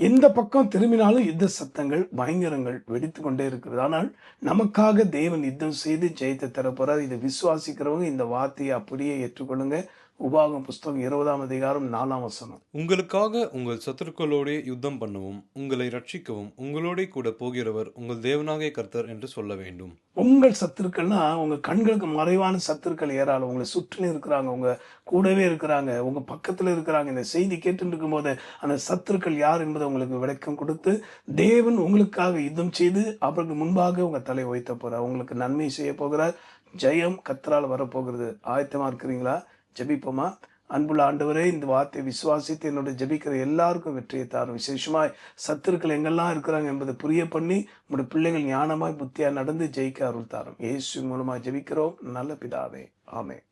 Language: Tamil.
எந்த பக்கம் திரும்பினாலும் யுத்த சத்தங்கள், பயங்கரங்கள் வெடித்து கொண்டே இருக்கிறது. ஆனால் நமக்காக தேவன் யுத்தம் செய்து ஜெயத்தை தரப்போறார். இதை விசுவாசிக்கிறவங்க இந்த வார்த்தையை அப்படியே ஏற்றுக்கொள்ளுங்க. உபாகமம் புஸ்தகம் 20ஆம் அதிகாரம் 4ஆம் வசனம். உங்களுக்காக உங்கள் சத்துருக்களோடே யுத்தம் பண்ணவும் உங்களை ரட்சிக்கவும் உங்களோடே கூட போகிறவர் உங்கள் தேவனாகிய கர்த்தர் என்று சொல்ல வேண்டும். உங்கள் சத்துருக்கள்னா உங்க கண்களுக்கு மறைவான சத்துருக்கள் ஏராளம். உங்களை சுற்றிலும் இருக்கிறாங்க, உங்க கூடவே இருக்கிறாங்க, உங்க பக்கத்துல இருக்கிறாங்க. இந்த செய்தி கேட்டு இருக்கும் போது அந்த சத்துருக்கள் யார் என்பதை உங்களுக்கு விளக்கம் கொடுத்து தேவன் உங்களுக்காக யுத்தம் செய்து அவருக்கு முன்பாக உங்க தலை உயர்த்த போறார். உங்களுக்கு நன்மை செய்ய போகிறார். ஜெயம் கர்த்தரால் வரப்போகிறது. ஆயத்தமா இருக்கிறீங்களா? ஜெபிப்போமா? அன்புள்ள ஆண்டவரே, இந்த வார்த்தை விசுவாசித்து என்னோட ஜெபிக்கிற எல்லாருக்கும் வெற்றியை தாரும். விசேஷமாய் சத்துருக்கள் எங்கெல்லாம் இருக்கிறாங்க என்பதை புரிய பண்ணி உங்களுடைய பிள்ளைகள் ஞானமாய் புத்தியா நடந்து ஜெயிக்க அருள் தாரும். இயேசு மூலமா ஜெபிக்கிறோம் நல்ல பிதாவே, ஆமென்.